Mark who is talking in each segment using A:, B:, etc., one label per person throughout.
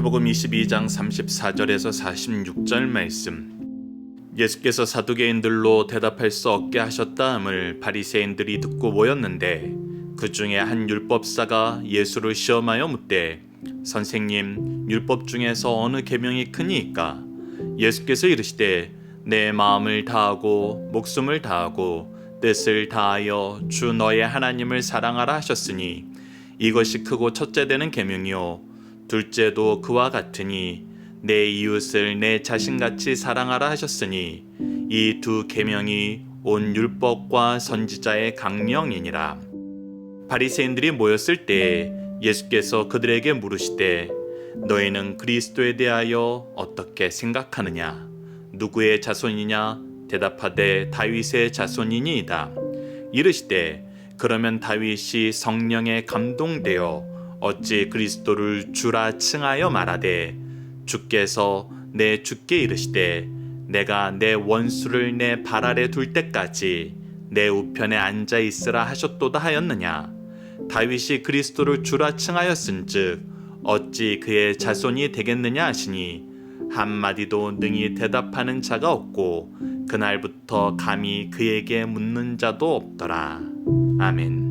A: 마태복음 22장 34절에서 46절 말씀. 예수께서 사두개인들로 대답할 수 없게 하셨다함을 바리새인들이 듣고 모였는데 그 중에 한 율법사가 예수를 시험하여 묻되 선생님, 율법 중에서 어느 계명이 크니이까? 예수께서 이르시되 내 마음을 다하고 목숨을 다하고 뜻을 다하여 주 너의 하나님을 사랑하라 하셨으니 이것이 크고 첫째 되는 계명이요 둘째도 그와 같으니 내 이웃을 내 자신같이 사랑하라 하셨으니 이 두 계명이 온 율법과 선지자의 강령이니라. 바리새인들이 모였을 때 예수께서 그들에게 물으시되 너희는 그리스도에 대하여 어떻게 생각하느냐? 누구의 자손이냐? 대답하되 다윗의 자손이니이다. 이르시되 그러면 다윗이 성령에 감동되어 어찌 그리스도를 주라 칭하여 말하되 주께서 내 주께 이르시되 내가 내 원수를 내 발 아래 둘 때까지 내 우편에 앉아 있으라 하셨도다 하였느냐? 다윗이 그리스도를 주라 칭하였은즉 어찌 그의 자손이 되겠느냐 하시니 한마디도 능히 대답하는 자가 없고 그날부터 감히 그에게 묻는 자도 없더라. 아멘.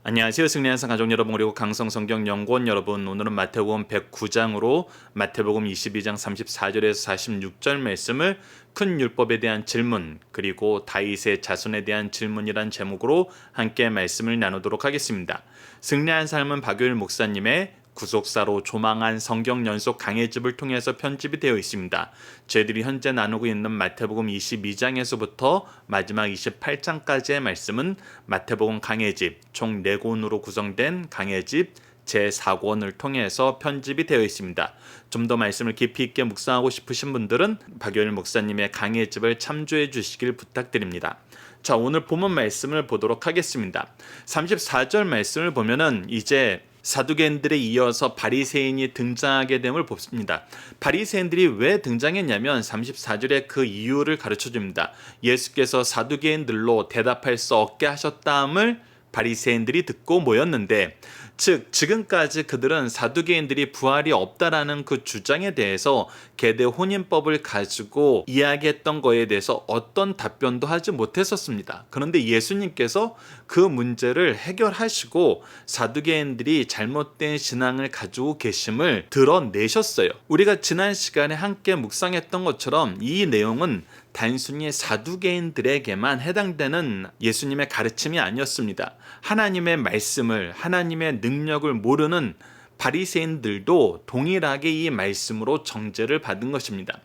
A: 안녕하세요. 승리한상 가족 여러분, 그리고 강성성경연구원 여러분, 오늘은 마태복음 109장으로 마태복음 22장 34절에서 46절 말씀을 큰 율법에 대한 질문 그리고 다윗의 자손에 대한 질문이란 제목으로 함께 말씀을 나누도록 하겠습니다. 승리한 삶은 박유일 목사님의 구속사로 조망한 성경 연속 강해집을 통해서 편집이 되어 있습니다. 저희들이 현재 나누고 있는 마태복음 22장에서부터 마지막 28장까지의 말씀은 마태복음 강해집 총 4권으로 구성된 강해집 제4권을 통해서 편집이 되어 있습니다. 좀 더 말씀을 깊이 있게 묵상하고 싶으신 분들은 박유일 목사님의 강해집을 참조해 주시길 부탁드립니다. 자, 오늘 본문 말씀을 보도록 하겠습니다. 34절 말씀을 보면은 이제 사두개인들에 이어서 바리새인이 등장하게 됨을 봅니다. 바리새인들이 왜 등장했냐면 34절에 그 이유를 가르쳐 줍니다. 예수께서 사두개인들로 대답할 수 없게 하셨다함을 바리새인들이 듣고 모였는데, 즉 지금까지 그들은 사두개인들이 부활이 없다라는 그 주장에 대해서 계대 혼인법을 가지고 이야기했던 거에 대해서 어떤 답변도 하지 못했었습니다. 그런데 예수님께서 그 문제를 해결하시고 사두개인들이 잘못된 신앙을 가지고 계심을 드러내셨어요. 우리가 지난 시간에 함께 묵상했던 것처럼 이 내용은 단순히 사두개인들에게만 해당되는 예수님의 가르침이 아니었습니다. 하나님의 말씀을, 하나님의 능력을 모르는 바리새인들도 동일하게 이 말씀으로 정죄를 받은 것입니다.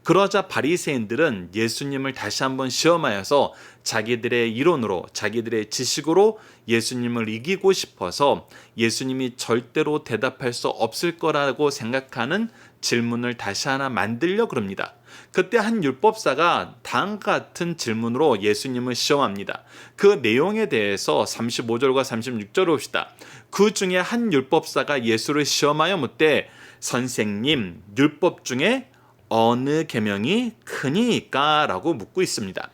A: 그러자 바리새인들은 예수님을 다시 한번 시험하여서 자기들의 이론으로, 자기들의 지식으로 예수님을 이기고 싶어서 예수님이 절대로 대답할 수 없을 거라고 생각하는 질문을 다시 하나 만들려고 합니다. 그때 한 율법사가 다음과 같은 질문으로 예수님을 시험합니다. 그 내용에 대해서 35절과 36절을 봅시다. 그 중에 한 율법사가 예수를 시험하여 묻되 선생님, 율법 중에 어느 계명이 크니까? 라고 묻고 있습니다.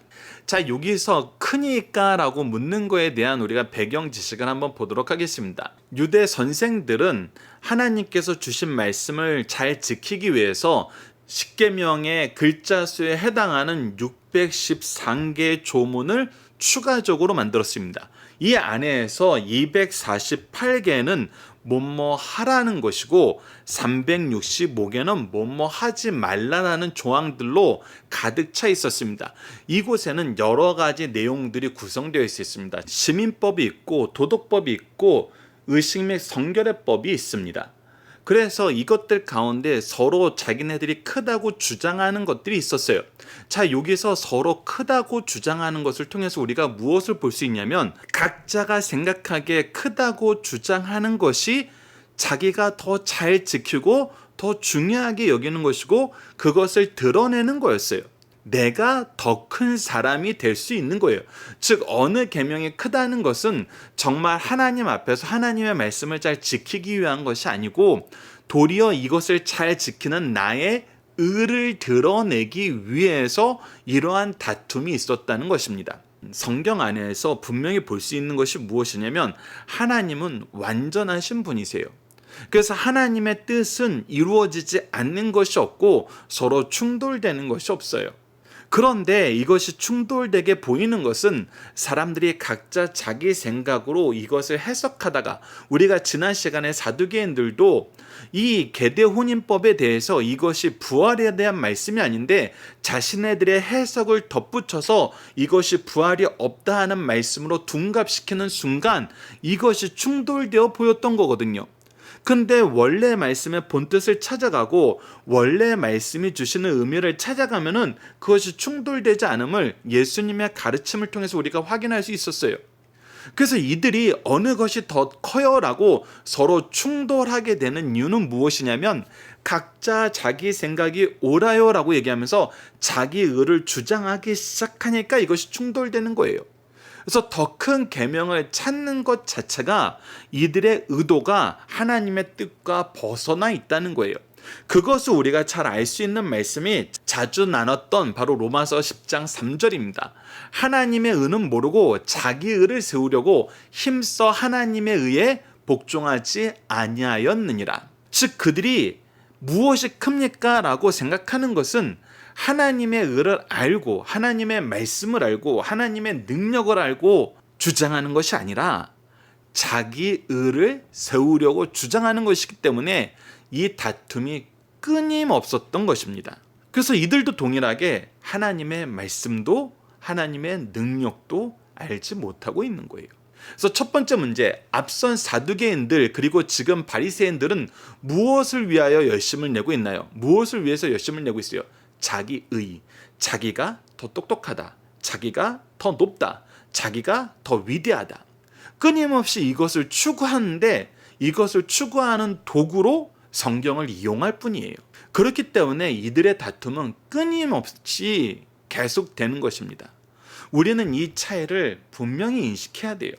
A: 자, 여기서 크니까? 라고 묻는 거에 대한 우리가 배경 지식을 한번 보도록 하겠습니다. 유대 선생들은 하나님께서 주신 말씀을 잘 지키기 위해서 십계명의 글자 수에 해당하는 613개의 조문을 추가적으로 만들었습니다. 이 안에서 248개는 뭐뭐 하라는 것이고 365개는 뭐뭐 하지 말라라는 조항들로 가득 차 있었습니다. 이곳에는 여러 가지 내용들이 구성되어 있습니다. 시민법이 있고 도덕법이 있고 의식 및 성결례법이 있습니다. 그래서 이것들 가운데 서로 자기네들이 크다고 주장하는 것들이 있었어요. 자, 여기서 서로 크다고 주장하는 것을 통해서 우리가 무엇을 볼 수 있냐면 각자가 생각하기에 크다고 주장하는 것이 자기가 더 잘 지키고 더 중요하게 여기는 것이고 그것을 드러내는 거였어요. 내가 더 큰 사람이 될 수 있는 거예요. 즉 어느 계명이 크다는 것은 정말 하나님 앞에서 하나님의 말씀을 잘 지키기 위한 것이 아니고 도리어 이것을 잘 지키는 나의 의를 드러내기 위해서 이러한 다툼이 있었다는 것입니다. 성경 안에서 분명히 볼 수 있는 것이 무엇이냐면 하나님은 완전하신 분이세요. 그래서 하나님의 뜻은 이루어지지 않는 것이 없고 서로 충돌되는 것이 없어요. 그런데 이것이 충돌되게 보이는 것은 사람들이 각자 자기 생각으로 이것을 해석하다가, 우리가 지난 시간에 사두개인들도 이 계대 혼인법에 대해서 이것이 부활에 대한 말씀이 아닌데 자신네들의 해석을 덧붙여서 이것이 부활이 없다 하는 말씀으로 둔갑시키는 순간 이것이 충돌되어 보였던 거거든요. 근데 원래 말씀의 본뜻을 찾아가고 원래 말씀이 주시는 의미를 찾아가면은 그것이 충돌되지 않음을 예수님의 가르침을 통해서 우리가 확인할 수 있었어요. 그래서 이들이 어느 것이 더 커요라고 서로 충돌하게 되는 이유는 무엇이냐면 각자 자기 생각이 옳아요라고 얘기하면서 자기 의를 주장하기 시작하니까 이것이 충돌되는 거예요. 그래서 더 큰 계명을 찾는 것 자체가 이들의 의도가 하나님의 뜻과 벗어나 있다는 거예요. 그것을 우리가 잘 알 수 있는 말씀이 자주 나눴던 바로 로마서 10장 3절입니다. 하나님의 의는 모르고 자기 의를 세우려고 힘써 하나님의 의에 복종하지 아니하였느니라. 즉 그들이 무엇이 큽니까? 라고 생각하는 것은 하나님의 의를 알고 하나님의 말씀을 알고 하나님의 능력을 알고 주장하는 것이 아니라 자기 의를 세우려고 주장하는 것이기 때문에 이 다툼이 끊임없었던 것입니다. 그래서 이들도 동일하게 하나님의 말씀도 하나님의 능력도 알지 못하고 있는 거예요. 그래서 첫 번째 문제, 앞선 사두개인들 그리고 지금 바리새인들은 무엇을 위하여 열심을 내고 있나요? 무엇을 위해서 열심을 내고 있어요? 자기 의, 자기가 더 똑똑하다, 자기가 더 높다, 자기가 더 위대하다. 끊임없이 이것을 추구하는데 이것을 추구하는 도구로 성경을 이용할 뿐이에요. 그렇기 때문에 이들의 다툼은 끊임없이 계속되는 것입니다. 우리는 이 차이를 분명히 인식해야 돼요.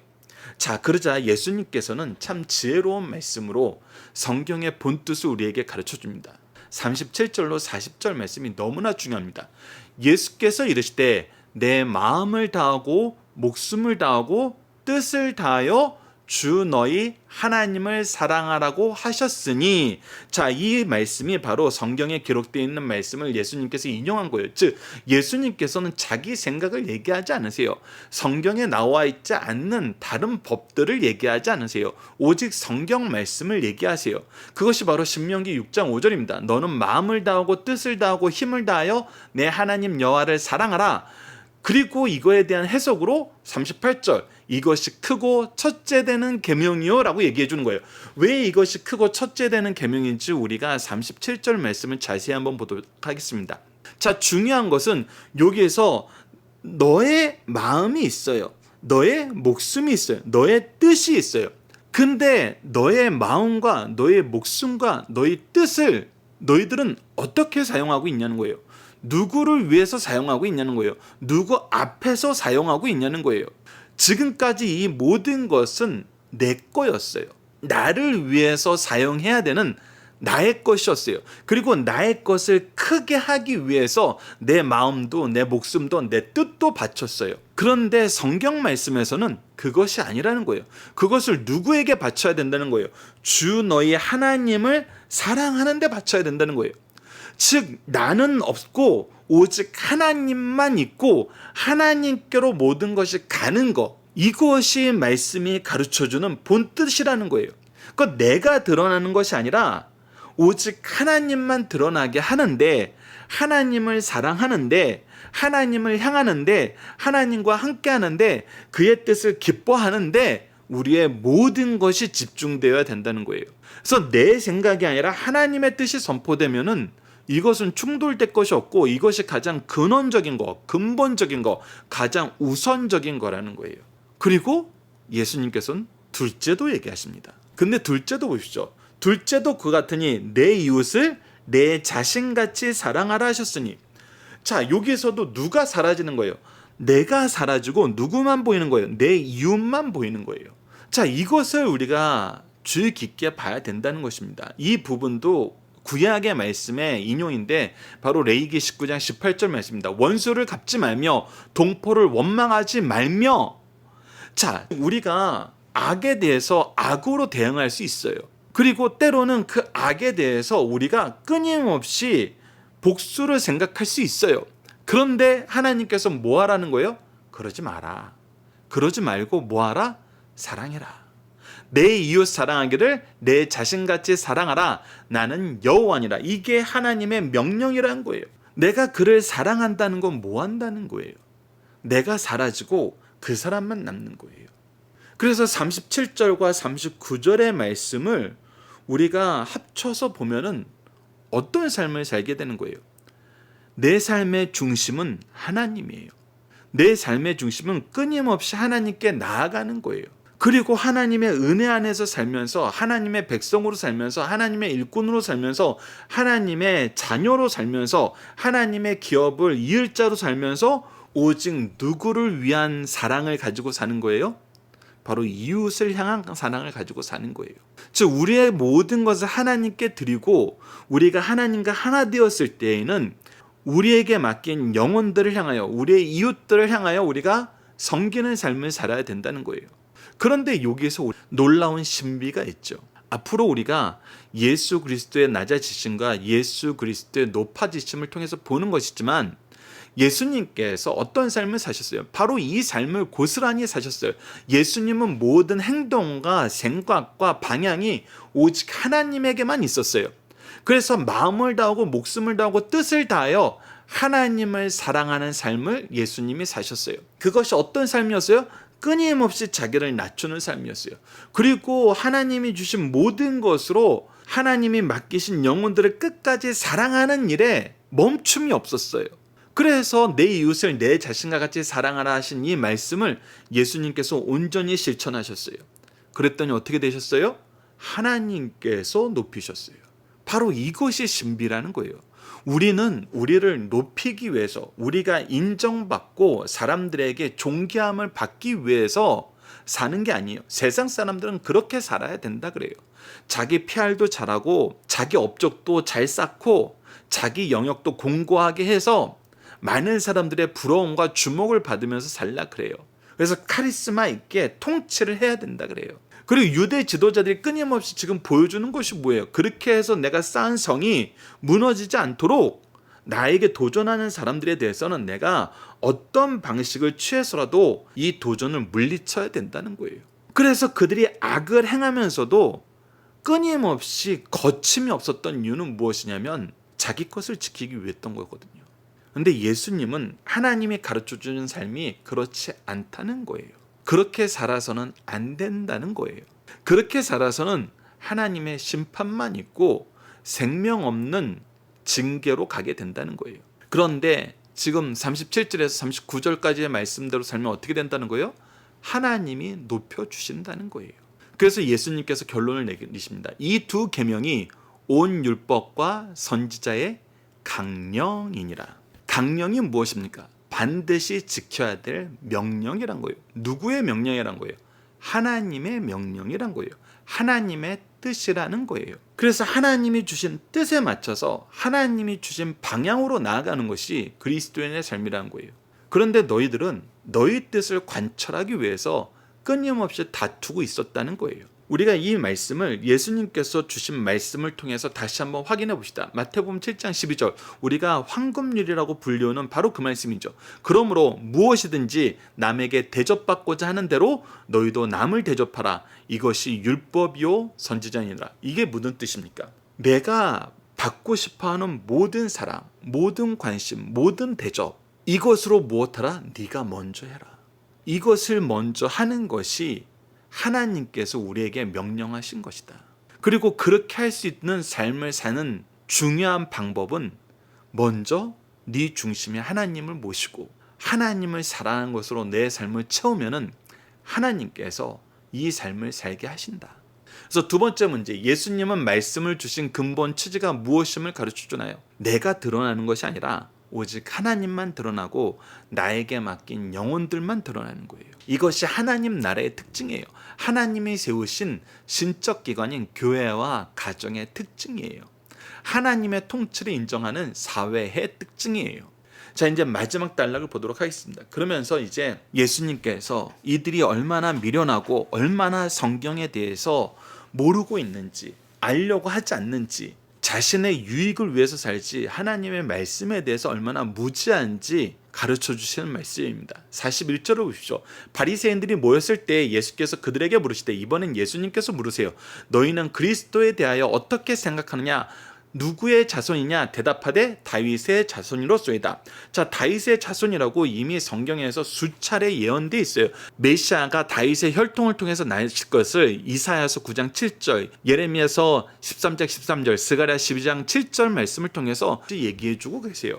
A: 자, 그러자 예수님께서는 참 지혜로운 말씀으로 성경의 본뜻을 우리에게 가르쳐 줍니다. 37절로 40절 말씀이 너무나 중요합니다. 예수께서 이르시되 내 마음을 다하고 목숨을 다하고 뜻을 다하여 주 너희 하나님을 사랑하라고 하셨으니, 자, 이 말씀이 바로 성경에 기록되어 있는 말씀을 예수님께서 인용한 거예요. 즉 예수님께서는 자기 생각을 얘기하지 않으세요. 성경에 나와 있지 않는 다른 법들을 얘기하지 않으세요. 오직 성경 말씀을 얘기하세요. 그것이 바로 신명기 6장 5절입니다. 너는 마음을 다하고 뜻을 다하고 힘을 다하여 내 하나님 여호와를 사랑하라. 그리고 이거에 대한 해석으로 38절, 이것이 크고 첫째 되는 계명이요 라고 얘기해 주는 거예요. 왜 이것이 크고 첫째 되는 계명인지 우리가 37절 말씀을 자세히 한번 보도록 하겠습니다. 자, 중요한 것은 여기에서 너의 마음이 있어요. 너의 목숨이 있어요. 너의 뜻이 있어요. 근데 너의 마음과 너의 목숨과 너의 뜻을 너희들은 어떻게 사용하고 있냐는 거예요. 누구를 위해서 사용하고 있냐는 거예요. 누구 앞에서 사용하고 있냐는 거예요. 지금까지 이 모든 것은 내 거였어요. 나를 위해서 사용해야 되는 나의 것이었어요. 그리고 나의 것을 크게 하기 위해서 내 마음도 내 목숨도 내 뜻도 바쳤어요. 그런데 성경 말씀에서는 그것이 아니라는 거예요. 그것을 누구에게 바쳐야 된다는 거예요. 주 너희 하나님을 사랑하는 데 바쳐야 된다는 거예요. 즉 나는 없고 오직 하나님만 있고 하나님께로 모든 것이 가는 것, 이것이 말씀이 가르쳐주는 본뜻이라는 거예요. 그러니까 내가 드러나는 것이 아니라 오직 하나님만 드러나게 하는데, 하나님을 사랑하는데, 하나님을 향하는데, 하나님과 함께하는데, 그의 뜻을 기뻐하는데 우리의 모든 것이 집중되어야 된다는 거예요. 그래서 내 생각이 아니라 하나님의 뜻이 선포되면은 이것은 충돌될 것이 없고 이것이 가장 근원적인 거, 근본적인 거, 가장 우선적인 거라는 거예요. 그리고 예수님께서는 둘째도 얘기하십니다. 근데 둘째도 보십시오. 둘째도 그 같으니 내 이웃을 내 자신같이 사랑하라 하셨으니, 자, 여기에서도 누가 사라지는 거예요? 내가 사라지고 누구만 보이는 거예요? 내 이웃만 보이는 거예요. 자, 이것을 우리가 주의 깊게 봐야 된다는 것입니다. 이 부분도 구약의 말씀의 인용인데 바로 레위기 19장 18절 말씀입니다. 원수를 갚지 말며 동포를 원망하지 말며. 자, 우리가 악에 대해서 악으로 대응할 수 있어요. 그리고 때로는 그 악에 대해서 우리가 끊임없이 복수를 생각할 수 있어요. 그런데 하나님께서 뭐 하라는 거예요? 그러지 마라. 그러지 말고 뭐 하라? 사랑해라. 내 이웃 사랑하기를 내 자신같이 사랑하라. 나는 여호와니라. 이게 하나님의 명령이라는 거예요. 내가 그를 사랑한다는 건 뭐 한다는 거예요? 내가 사라지고 그 사람만 남는 거예요. 그래서 37절과 39절의 말씀을 우리가 합쳐서 보면은 어떤 삶을 살게 되는 거예요? 내 삶의 중심은 하나님이에요. 내 삶의 중심은 끊임없이 하나님께 나아가는 거예요. 그리고 하나님의 은혜 안에서 살면서 하나님의 백성으로 살면서 하나님의 일꾼으로 살면서 하나님의 자녀로 살면서 하나님의 기업을 이을 자로 살면서 오직 누구를 위한 사랑을 가지고 사는 거예요? 바로 이웃을 향한 사랑을 가지고 사는 거예요. 즉 우리의 모든 것을 하나님께 드리고 우리가 하나님과 하나 되었을 때에는 우리에게 맡긴 영혼들을 향하여 우리의 이웃들을 향하여 우리가 섬기는 삶을 살아야 된다는 거예요. 그런데 여기서 놀라운 신비가 있죠. 앞으로 우리가 예수 그리스도의 낮아지심과 예수 그리스도의 높아지심을 통해서 보는 것이지만 예수님께서 어떤 삶을 사셨어요? 바로 이 삶을 고스란히 사셨어요. 예수님은 모든 행동과 생각과 방향이 오직 하나님에게만 있었어요. 그래서 마음을 다하고 목숨을 다하고 뜻을 다하여 하나님을 사랑하는 삶을 예수님이 사셨어요. 그것이 어떤 삶이었어요? 끊임없이 자기를 낮추는 삶이었어요. 그리고 하나님이 주신 모든 것으로 하나님이 맡기신 영혼들을 끝까지 사랑하는 일에 멈춤이 없었어요. 그래서 내 이웃을 내 자신과 같이 사랑하라 하신 이 말씀을 예수님께서 온전히 실천하셨어요. 그랬더니 어떻게 되셨어요? 하나님께서 높이셨어요. 바로 이것이 신비라는 거예요. 우리는 우리를 높이기 위해서 우리가 인정받고 사람들에게 존귀함을 받기 위해서 사는 게 아니에요. 세상 사람들은 그렇게 살아야 된다 그래요. 자기 PR도 잘하고 자기 업적도 잘 쌓고 자기 영역도 공고하게 해서 많은 사람들의 부러움과 주목을 받으면서 살라 그래요. 그래서 카리스마 있게 통치를 해야 된다 그래요. 그리고 유대 지도자들이 끊임없이 지금 보여주는 것이 뭐예요? 그렇게 해서 내가 쌓은 성이 무너지지 않도록 나에게 도전하는 사람들에 대해서는 내가 어떤 방식을 취해서라도 이 도전을 물리쳐야 된다는 거예요. 그래서 그들이 악을 행하면서도 끊임없이 거침이 없었던 이유는 무엇이냐면 자기 것을 지키기 위했던 거거든요. 근데 예수님은 하나님이 가르쳐주는 삶이 그렇지 않다는 거예요. 그렇게 살아서는 안 된다는 거예요. 그렇게 살아서는 하나님의 심판만 있고 생명 없는 징계로 가게 된다는 거예요. 그런데 지금 37절에서 39절까지의 말씀대로 살면 어떻게 된다는 거예요? 하나님이 높여주신다는 거예요. 그래서 예수님께서 결론을 내리십니다. 이 두 계명이 온 율법과 선지자의 강령이니라. 강령이 무엇입니까? 반드시 지켜야 될 명령이란 거예요. 누구의 명령이란 거예요? 하나님의 명령이란 거예요. 하나님의 뜻이라는 거예요. 그래서 하나님이 주신 뜻에 맞춰서 하나님이 주신 방향으로 나아가는 것이 그리스도인의 삶이라는 거예요. 그런데 너희들은 너희 뜻을 관철하기 위해서 끊임없이 다투고 있었다는 거예요. 우리가 이 말씀을 예수님께서 주신 말씀을 통해서 다시 한번 확인해 봅시다. 마태복음 7장 12절 우리가 황금률이라고 불리우는 바로 그 말씀이죠. 그러므로 무엇이든지 남에게 대접받고자 하는 대로 너희도 남을 대접하라. 이것이 율법이요 선지자니라. 이게 무슨 뜻입니까? 내가 받고 싶어하는 모든 사랑, 모든 관심, 모든 대접 이것으로 무엇하라? 네가 먼저 해라. 이것을 먼저 하는 것이 하나님께서 우리에게 명령하신 것이다. 그리고 그렇게 할 수 있는 삶을 사는 중요한 방법은 먼저 네 중심에 하나님을 모시고 하나님을 사랑하는 것으로 내 삶을 채우면은 하나님께서 이 삶을 살게 하신다. 그래서 두 번째 문제, 예수님은 말씀을 주신 근본 취지가 무엇임을 가르쳐 주나요? 내가 드러나는 것이 아니라 오직 하나님만 드러나고 나에게 맡긴 영혼들만 드러나는 거예요. 이것이 하나님 나라의 특징이에요. 하나님이 세우신 신적 기관인 교회와 가정의 특징이에요. 하나님의 통치를 인정하는 사회의 특징이에요. 자, 이제 마지막 단락을 보도록 하겠습니다. 그러면서 이제 예수님께서 이들이 얼마나 미련하고 얼마나 성경에 대해서 모르고 있는지 알려고 하지 않는지, 자신의 유익을 위해서 살지 하나님의 말씀에 대해서 얼마나 무지한지 가르쳐 주시는 말씀입니다. 41절을 보십시오. 바리새인들이 모였을 때 예수께서 그들에게 물으시되, 이번엔 예수님께서 물으세요. 너희는 그리스도에 대하여 어떻게 생각하느냐? 누구의 자손이냐? 대답하되 다윗의 자손이로소이다. 자, 다윗의 자손이라고 이미 성경에서 수차례 예언되어 있어요. 메시아가 다윗의 혈통을 통해서 나실 것을 이사야서 9장 7절, 예레미야서 13장 13절, 스가랴 12장 7절 말씀을 통해서 얘기해 주고 계세요.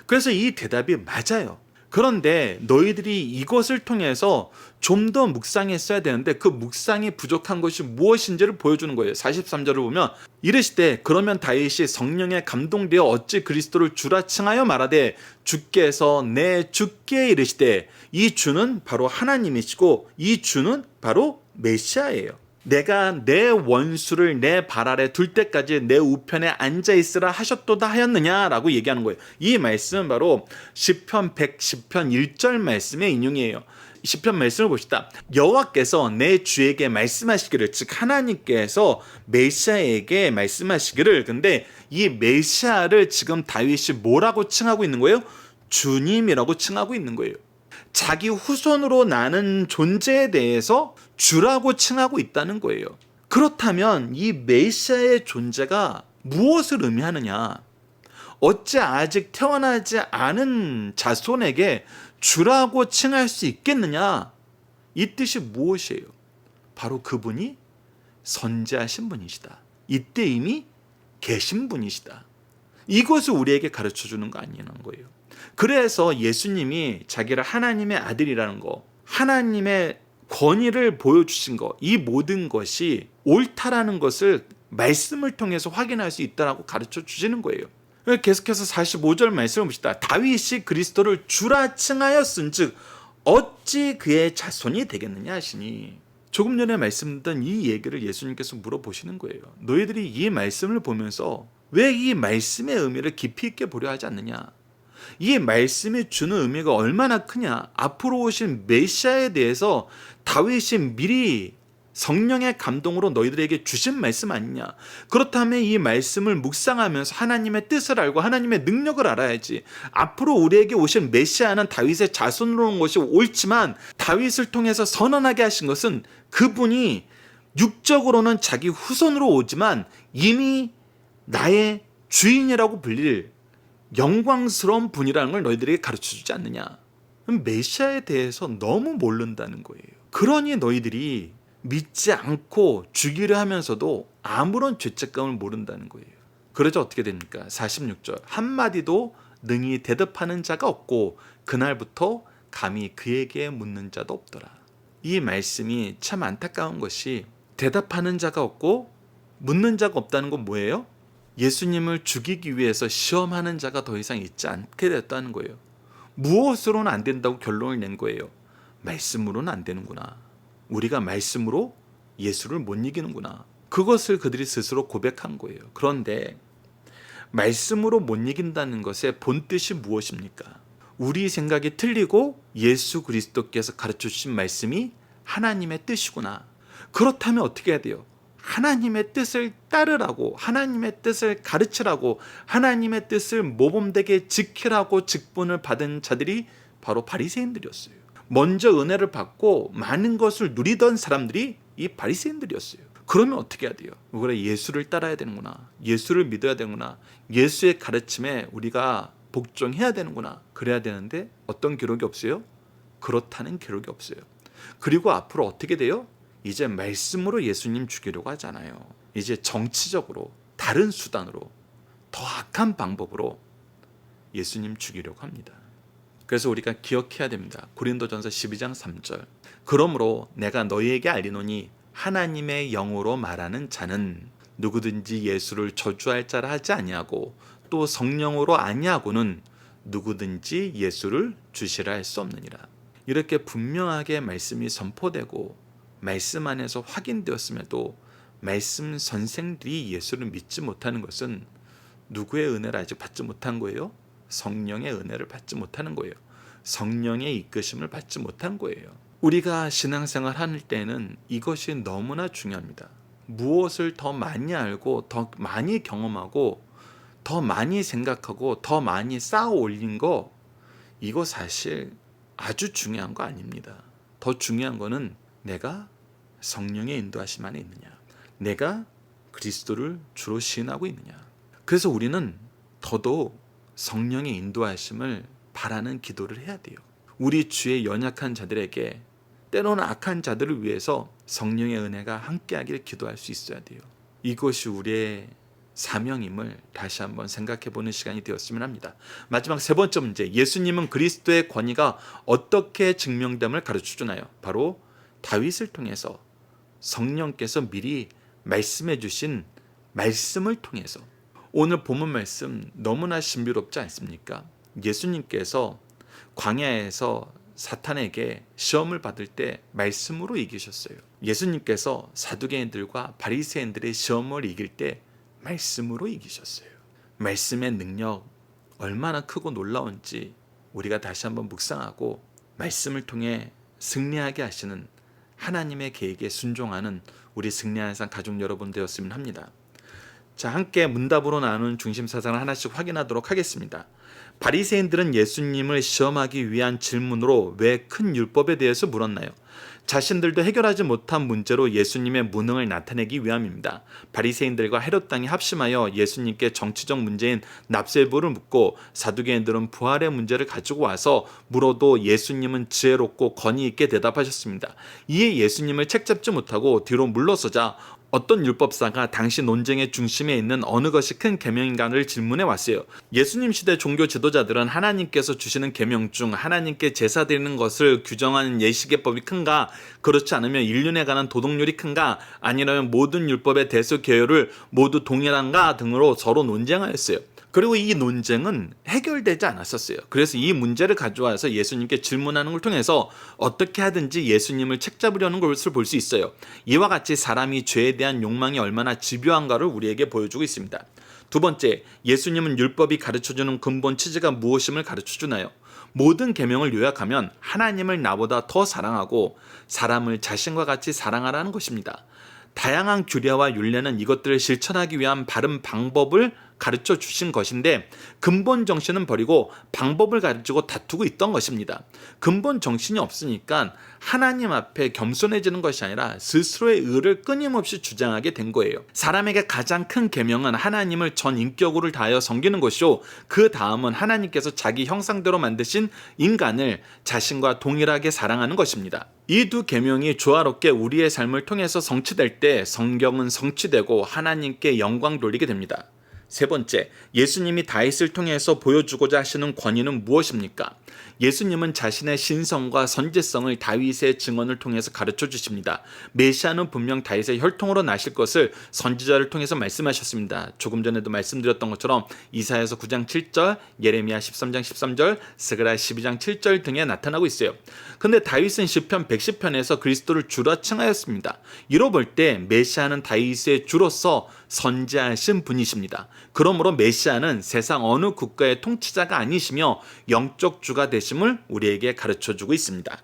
A: 그래서 이 대답이 맞아요. 그런데 너희들이 이것을 통해서 좀 더 묵상했어야 되는데 그 묵상이 부족한 것이 무엇인지를 보여주는 거예요. 43절을 보면 이르시되, 그러면 다윗이 성령에 감동되어 어찌 그리스도를 주라 칭하여 말하되, 주께서 내 주께 이르시되, 이 주는 바로 하나님이시고 이 주는 바로 메시아예요. 내가 내 원수를 내 발 아래 둘 때까지 내 우편에 앉아있으라 하셨도다 하였느냐라고 얘기하는 거예요. 이 말씀은 바로 시편 110편 1절 말씀의 인용이에요. 시편 말씀을 봅시다. 여호와께서 내 주에게 말씀하시기를, 즉 하나님께서 메시아에게 말씀하시기를. 근데 이 메시아를 지금 다윗이 뭐라고 칭하고 있는 거예요? 주님이라고 칭하고 있는 거예요. 자기 후손으로 나는 존재에 대해서 주라고 칭하고 있다는 거예요. 그렇다면 이 메시아의 존재가 무엇을 의미하느냐? 어찌 아직 태어나지 않은 자손에게 주라고 칭할 수 있겠느냐? 이 뜻이 무엇이에요? 바로 그분이 선지하신 분이시다. 이때 이미 계신 분이시다. 이것을 우리에게 가르쳐주는 거 아니냐는 거예요. 그래서 예수님이 자기를 하나님의 아들이라는 거, 하나님의 권위를 보여주신 거, 이 모든 것이 옳다라는 것을 말씀을 통해서 확인할 수 있다라고 가르쳐 주시는 거예요. 계속해서 45절 말씀을 봅시다. 다윗이 그리스도를 주라 칭하였은즉 어찌 그의 자손이 되겠느냐 하시니. 조금 전에 말씀드린 이 얘기를 예수님께서 물어보시는 거예요. 너희들이 이 말씀을 보면서 왜 이 말씀의 의미를 깊이 있게 보려 하지 않느냐? 이 말씀이 주는 의미가 얼마나 크냐? 앞으로 오신 메시아에 대해서 다윗이 미리 성령의 감동으로 너희들에게 주신 말씀 아니냐? 그렇다면 이 말씀을 묵상하면서 하나님의 뜻을 알고 하나님의 능력을 알아야지. 앞으로 우리에게 오신 메시아는 다윗의 자손으로 온 것이 옳지만 다윗을 통해서 선언하게 하신 것은 그분이 육적으로는 자기 후손으로 오지만 이미 나의 주인이라고 불릴 영광스러운 분이라는 걸 너희들에게 가르쳐주지 않느냐? 메시아에 대해서 너무 모른다는 거예요. 그러니 너희들이 믿지 않고 죽이려 하면서도 아무런 죄책감을 모른다는 거예요. 그러자 어떻게 됩니까? 46절, 한마디도 능히 대답하는 자가 없고 그날부터 감히 그에게 묻는 자도 없더라. 이 말씀이 참 안타까운 것이, 대답하는 자가 없고 묻는 자가 없다는 건 뭐예요? 예수님을 죽이기 위해서 시험하는 자가 더 이상 있지 않게 됐다는 거예요. 무엇으로는 안 된다고 결론을 낸 거예요? 말씀으로는 안 되는구나. 우리가 말씀으로 예수를 못 이기는구나. 그것을 그들이 스스로 고백한 거예요. 그런데 말씀으로 못 이긴다는 것의 본뜻이 무엇입니까? 우리 생각이 틀리고 예수 그리스도께서 가르쳐 주신 말씀이 하나님의 뜻이구나. 그렇다면 어떻게 해야 돼요? 하나님의 뜻을 따르라고, 하나님의 뜻을 가르치라고, 하나님의 뜻을 모범되게 지키라고 직분을 받은 자들이 바로 바리새인들이었어요. 먼저 은혜를 받고 많은 것을 누리던 사람들이 이 바리새인들이었어요. 그러면 어떻게 해야 돼요? 그래, 예수를 따라야 되는구나. 예수를 믿어야 되는구나. 예수의 가르침에 우리가 복종해야 되는구나. 그래야 되는데 어떤 기록이 없어요? 그렇다는 기록이 없어요. 그리고 앞으로 어떻게 돼요? 이제 말씀으로 예수님 죽이려고 하잖아요. 이제 정치적으로, 다른 수단으로, 더 악한 방법으로 예수님 죽이려고 합니다. 그래서 우리가 기억해야 됩니다. 고린도전서 12장 3절. 그러므로 내가 너희에게 알리노니 하나님의 영으로 말하는 자는 누구든지 예수를 저주할 자라 하지 아니하고 또 성령으로 아니하고는 누구든지 예수를 주시라 할 수 없느니라. 이렇게 분명하게 말씀이 선포되고 말씀 안에서 확인되었음에도 말씀 선생들이 예수를 믿지 못하는 것은 누구의 은혜를 아직 받지 못한 거예요? 성령의 은혜를 받지 못하는 거예요. 성령의 이끄심을 받지 못한 거예요. 우리가 신앙생활 할 때는 이것이 너무나 중요합니다. 무엇을 더 많이 알고 더 많이 경험하고 더 많이 생각하고 더 많이 쌓아 올린 거, 이거 사실 아주 중요한 거 아닙니다. 더 중요한 거는 내가 성령의 인도하심 안에 있느냐, 내가 그리스도를 주로 시인하고 있느냐. 그래서 우리는 더더욱 성령의 인도하심을 바라는 기도를 해야 돼요. 우리 주의 연약한 자들에게, 때로는 악한 자들을 위해서 성령의 은혜가 함께하기를 기도할 수 있어야 돼요. 이것이 우리의 사명임을 다시 한번 생각해보는 시간이 되었으면 합니다. 마지막 세 번째 문제, 예수님은 그리스도의 권위가 어떻게 증명됨을 가르쳐주나요? 바로 다윗을 통해서, 성령께서 미리 말씀해 주신 말씀을 통해서. 오늘 본문 말씀 너무나 신비롭지 않습니까? 예수님께서 광야에서 사탄에게 시험을 받을 때 말씀으로 이기셨어요. 예수님께서 사두개인들과 바리새인들의 시험을 이길 때 말씀으로 이기셨어요. 말씀의 능력 얼마나 크고 놀라운지 우리가 다시 한번 묵상하고 말씀을 통해 승리하게 하시는 하나님의 계획에 순종하는 우리 승리하는 삶 가족 여러분 되었으면 합니다. 자, 함께 문답으로 나누는 중심 사상을 하나씩 확인하도록 하겠습니다. 바리새인들은 예수님을 시험하기 위한 질문으로 왜 큰 율법에 대해서 물었나요? 자신들도 해결하지 못한 문제로 예수님의 무능을 나타내기 위함입니다. 바리새인들과 헤롯 당이 합심하여 예수님께 정치적 문제인 납세부를 묻고, 사두개인들은 부활의 문제를 가지고 와서 물어도 예수님은 지혜롭고 권위 있게 대답하셨습니다. 이에 예수님을 책잡지 못하고 뒤로 물러서자 어떤 율법사가 당시 논쟁의 중심에 있는 어느 것이 큰 계명인가를 질문해 왔어요. 예수님 시대 종교 지도자들은 하나님께서 주시는 계명 중 하나님께 제사 드리는 것을 규정하는 예시계법이 큰가, 그렇지 않으면 인륜에 관한 도덕률이 큰가, 아니라면 모든 율법의 대수 계율을 모두 동일한가 등으로 서로 논쟁하였어요. 그리고 이 논쟁은 해결되지 않았었어요. 그래서 이 문제를 가져와서 예수님께 질문하는 걸 통해서 어떻게 하든지 예수님을 책잡으려는 것을 볼 수 있어요. 이와 같이 사람이 죄에 대한 욕망이 얼마나 집요한가를 우리에게 보여주고 있습니다. 두 번째, 예수님은 율법이 가르쳐주는 근본 취지가 무엇임을 가르쳐주나요? 모든 계명을 요약하면 하나님을 나보다 더 사랑하고 사람을 자신과 같이 사랑하라는 것입니다. 다양한 규례와 율례는 이것들을 실천하기 위한 바른 방법을 가르쳐 주신 것인데, 근본 정신은 버리고 방법을 가지고 다투고 있던 것입니다. 근본 정신이 없으니까 하나님 앞에 겸손해지는 것이 아니라 스스로의 의를 끊임없이 주장하게 된 거예요. 사람에게 가장 큰 계명은 하나님을 전 인격으로 다하여 섬기는 것이요, 그 다음은 하나님께서 자기 형상대로 만드신 인간을 자신과 동일하게 사랑하는 것입니다. 이 두 계명이 조화롭게 우리의 삶을 통해서 성취될 때 성경은 성취되고 하나님께 영광 돌리게 됩니다. 세 번째, 예수님이 다윗을 통해서 보여주고자 하시는 권위는 무엇입니까? 예수님은 자신의 신성과 선지성을 다윗의 증언을 통해서 가르쳐 주십니다. 메시아는 분명 다윗의 혈통으로 나실 것을 선지자를 통해서 말씀하셨습니다. 조금 전에도 말씀드렸던 것처럼 이사야서 9장 7절, 예레미야 13장 13절, 스가랴 12장 7절 등에 나타나고 있어요. 근데 다윗은 시편 110편에서 그리스도를 주라 칭하였습니다. 이로 볼 때 메시아는 다윗의 주로서 선지하신 분이십니다. 그러므로 메시아는 세상 어느 국가의 통치자가 아니시며 영적 주가 되심을 우리에게 가르쳐주고 있습니다.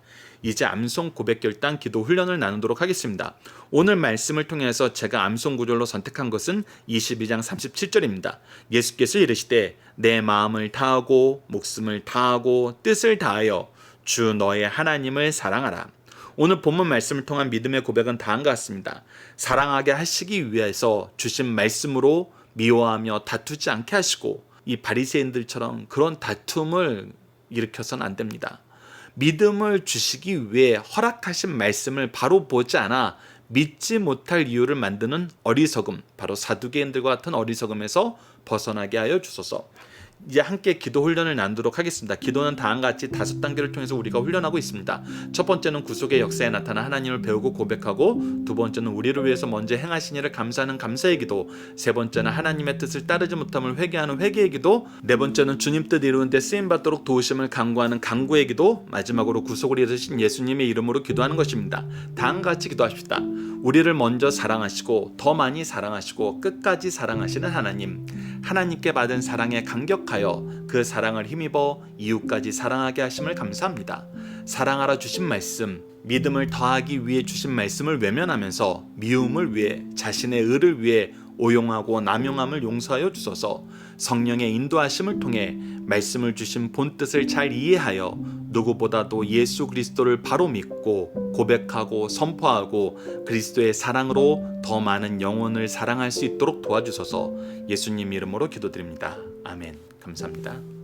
A: 이제 암송 고백 결단 기도 훈련을 나누도록 하겠습니다. 오늘 말씀을 통해서 제가 암송 구절로 선택한 것은 22장 37절입니다. 예수께서 이르시되 내 마음을 다하고 목숨을 다하고 뜻을 다하여 주 너의 하나님을 사랑하라. 오늘 본문 말씀을 통한 믿음의 고백은 다음과 같습니다. 사랑하게 하시기 위해서 주신 말씀으로 미워하며 다투지 않게 하시고, 이 바리새인들처럼 그런 다툼을 일으켜서는 안 됩니다. 믿음을 주시기 위해 허락하신 말씀을 바로 보지 않아 믿지 못할 이유를 만드는 어리석음, 바로 사두개인들과 같은 어리석음에서 벗어나게 하여 주소서. 이제 함께 기도 훈련을 나누도록 하겠습니다. 기도는 다음과 같이 5단계를 통해서 우리가 훈련하고 있습니다. 첫 번째는 구속의 역사에 나타난 하나님을 배우고 고백하고, 두 번째는 우리를 위해서 먼저 행하신 일을 감사하는 감사의 기도, 세 번째는 하나님의 뜻을 따르지 못함을 회개하는 회개의 기도, 네 번째는 주님 뜻 이루는 데 쓰임받도록 도우심을 간구하는 간구의 기도, 마지막으로 구속을 이루신 예수님의 이름으로 기도하는 것입니다. 다음과 같이 기도합시다. 우리를 먼저 사랑하시고 더 많이 사랑하시고 끝까지 사랑하시는 하나님, 하나님께 받은 사랑에 감격하여 그 사랑을 힘입어 이웃까지 사랑하게 하심을 감사합니다. 사랑하라 주신 말씀, 믿음을 더하기 위해 주신 말씀을 외면하면서 미움을 위해, 자신의 의를 위해 오용하고 남용함을 용서하여 주소서. 성령의 인도하심을 통해 말씀을 주신 본뜻을 잘 이해하여 누구보다도 예수 그리스도를 바로 믿고 고백하고 선포하고 그리스도의 사랑으로 더 많은 영혼을 사랑할 수 있도록 도와주소서. 예수님 이름으로 기도드립니다. 아멘. 감사합니다.